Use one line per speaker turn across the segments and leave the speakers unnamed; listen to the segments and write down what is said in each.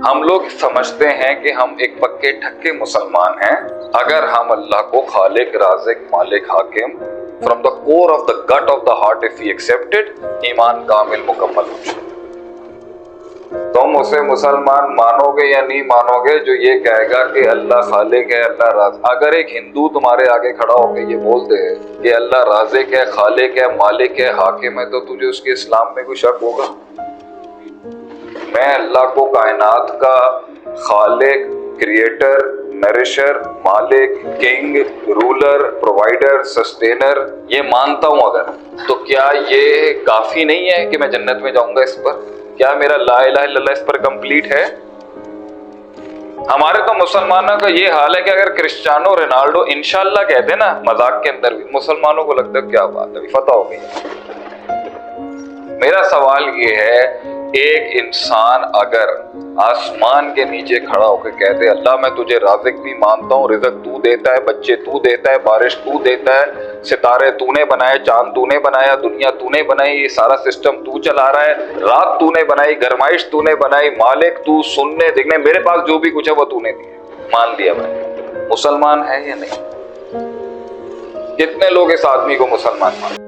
ہم لوگ سمجھتے ہیں کہ ہم ایک پکے ٹھکے مسلمان ہیں اگر ہم اللہ کو خالق، رازق، مالک، حاکم from the core of the gut of the heart if we accept it، ایمان کامل مکمل ہو جائے۔ تم اسے مسلمان مانو گے یا نہیں مانو گے جو یہ کہے گا کہ اللہ خالق ہے، اللہ رازق۔ اگر ایک ہندو تمہارے آگے کھڑا ہو کے یہ بول دے کہ اللہ رازق ہے، خالق ہے، مالک ہے، حاکم ہے، تو تجھے اس کے اسلام میں کوئی شک ہوگا؟ میں اللہ کو کائنات کا خالق، کریٹر، نرشر، مالک، کنگ، رولر، پرووائڈر، سسٹینر یہ مانتا ہوں اگر، تو کیا یہ کافی نہیں ہے کہ میں جنت میں جاؤں گا اس پر؟ کیا میرا لا الہ الا اللہ اس پر کمپلیٹ ہے؟ ہمارے تو مسلمانوں کا یہ حال ہے کہ اگر کرسچانو رونالڈو انشاءاللہ کہتے نا مذاق کے اندر بھی، مسلمانوں کو لگتا ہے کیا بات ہے، فتح ہو گئی۔ میرا سوال یہ ہے، ایک انسان اگر آسمان کے نیچے کھڑا ہو کے کہتے اللہ میں تجھے رازق بھی مانتا ہوں، رزق تو دیتا ہے، بچے تو دیتا ہے، بارش تو دیتا ہے، ستارے تو نے بنائے، چاند تو نے بنایا، دنیا تو نے بنائی، یہ سارا سسٹم تو چلا رہا ہے، رات تو نے بنائی، گرمائش تو نے بنائی، مالک تو، سننے دیکھنے، میرے پاس جو بھی کچھ ہے وہ تو نے دیا، مان لیا میں۔ مسلمان ہے یا نہیں؟ کتنے لوگ اس آدمی کو مسلمان مانتے؟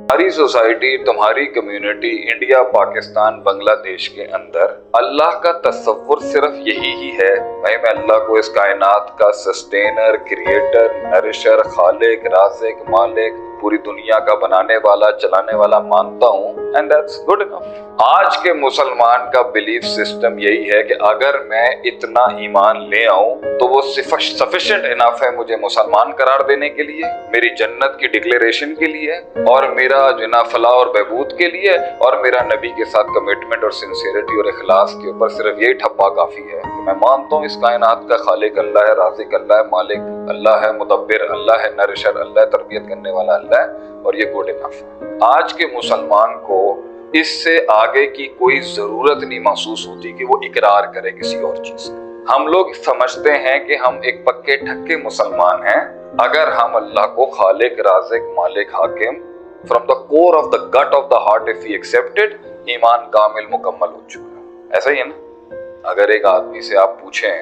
تمہاری سوسائٹی، تمہاری کمیونٹی، انڈیا، پاکستان، بنگلہ دیش کے اندر اللہ کا تصور صرف یہی ہی ہے، میں اللہ کو اس کائنات کا سسٹینر، کریٹر، نرشر، خالق، رازق، مالک، پوری دنیا کا بنانے والا، چلانے والا مانتا ہوں، and that's good enough۔ آج کے مسلمان کا بلیف سسٹم یہی ہے کہ اگر میں اتنا ایمان لے آؤں تو وہ sufficient enough ہے مجھے مسلمان قرار دینے کے لیے، میری جنت کی ڈکلیریشن کے لیے، اور میرا فلاح اور بہبود کے لیے، اور میرا نبی کے ساتھ کمٹمنٹ اور سنسیئرٹی اور اخلاص کے اوپر صرف یہی ٹھپا کافی ہے کہ میں مانتا ہوں اس کائنات کا خالق اللہ ہے، رازق اللہ ہے، مالک اللہ ہے، مدبر اللہ ہے، نرشر اللہ ہے، تربیت کرنے والا اللہ ہے، اور یہ گڈ انف ہے۔ آج کے مسلمان کو اس سے آگے کی کوئی ضرورت نہیں محسوس ہوتی کہ وہ اقرار کرے کسی اور چیز کا۔ ہم لوگ سمجھتے ہیں کہ ہم ایک پکے ٹھکے مسلمان ہیں اگر ہم اللہ کو خالق، رازق، مالک، حاکم from the core of the gut of the heart if we accept it، ایمان کامل مکمل ہو چکا ہے۔ ایسا ہی ہے نا؟ اگر ایک آدمی سے آپ پوچھیں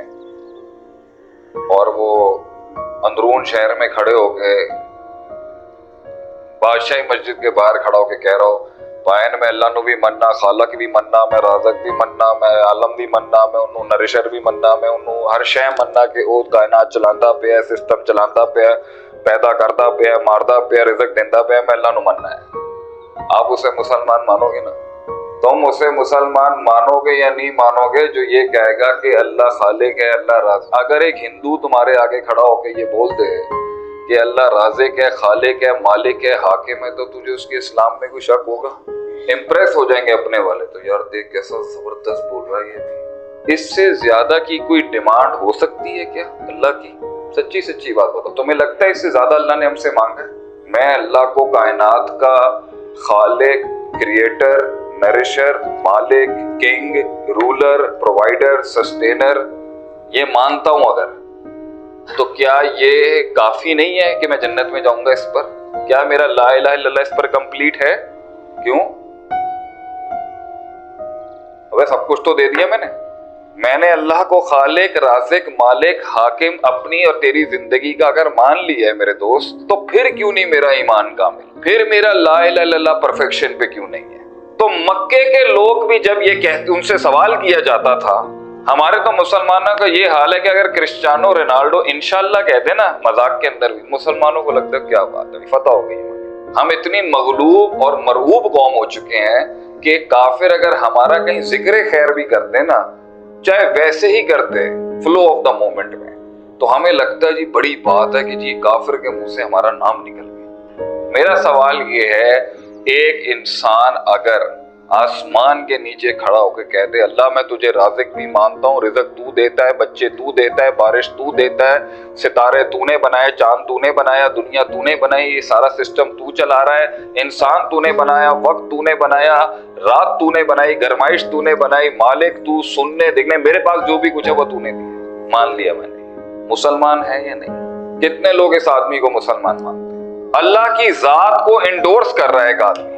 اور وہ اندرون شہر میں کھڑے ہو کے بادشاہی مسجد کے باہر کھڑا ہو کے کہہ رہا ہو پائن میں اللہ نو بھی مننا، خالق بھی مننا، میں رازق بھی مننا، میں عالم بھی مننا، میں انہوں نرشر بھی مننا، میں انہوں ہر شے مننا کہ وہ کائنات چلاندا پیا، سسٹم چلاندا پیا، پیدا کرتا پیا، ماردا پیا، رزق دیندا پیا، میں اللہ نو مننا ہے۔ آپ اسے مسلمان مانو گے نا؟ تم اسے مسلمان مانو گے یا نہیں مانو گے جو یہ کہے گا کہ اللہ خالق ہے، اللہ رازق؟ اگر ایک ہندو تمہارے آگے کھڑا ہو کے یہ بول دے کہ اللہ رازق ہے، خالق ہے، مالک ہے، حاکم ہے، تو تجھے اس کے اسلام میں کوئی شک ہوگا؟ امپریس ہو جائیں گے اپنے والے، تو یار دیکھ کیسا زبردست بول رہا ہے یہ بھی۔ اس سے زیادہ کی کوئی ڈیمانڈ ہو سکتی ہے کیا اللہ کی؟ سچی سچی بات بتاؤ، تمہیں لگتا ہے اس سے زیادہ اللہ نے ہم سے مانگا ہے؟ میں اللہ کو کائنات کا خالق، کریٹر، نرشر، مالک، کنگ، رولر، پرووائڈر، سسٹینر یہ مانتا ہوں اگر، تو کیا یہ کافی نہیں ہے کہ میں جنت میں جاؤں گا اس پر؟ کیا میرا لا الہ الا اللہ اس پر کمپلیٹ ہے؟ کیوں؟ ابے سب کچھ تو دے دیا میں نے اللہ کو خالق، رازق، مالک، حاکم اپنی اور تیری زندگی کا اگر مان لیا ہے میرے دوست، تو پھر کیوں نہیں میرا ایمان کامل؟ پھر میرا لا الہ الا اللہ پرفیکشن پہ کیوں نہیں ہے؟ تو مکے کے لوگ بھی جب یہ کہتے، ان سے سوال کیا جاتا تھا، ہمارے تو مسلمانوں کا یہ حال ہے کہ اگر کرسچانو رونالڈو انشاءاللہ کہتے نا مذاق کے اندر بھی، مسلمانوں کو لگتا ہے کیا بات ہے، فتح ہو گئی۔ ہم اتنی مغلوب اور مرعوب قوم ہو چکے ہیں کہ کافر اگر ہمارا کہیں ذکر خیر بھی کرتے نا، چاہے ویسے ہی کرتے فلو آف دا مومنٹ میں، تو ہمیں لگتا ہے جی بڑی بات ہے کہ جی کافر کے منہ سے ہمارا نام نکل گیا۔ میرا سوال یہ ہے، ایک انسان اگر آسمان کے نیچے کھڑا ہو کے کہتے اللہ میں تجھے رازق بھی مانتا ہوں، رزق تو دیتا ہے، بچے تو دیتا ہے، بارش تو دیتا ہے، ستارے تو نے بنائے، چاند تو نے بنایا، دنیا تو نے بنائی، یہ سارا سسٹم تو چلا رہا ہے، انسان تو نے بنایا، وقت تو نے بنایا، رات تو نے بنائی، گرمائش تو نے بنائی، مالک تو، سننے دیکھنے، میرے پاس جو بھی کچھ ہے وہ تو نے دیا، مان لیا میں نے۔ مسلمان ہے یا نہیں؟ کتنے لوگ اس آدمی کو مسلمان مانتے ہیں؟ اللہ کی ذات کو انڈورس کر رہا ہے ایک آدمی،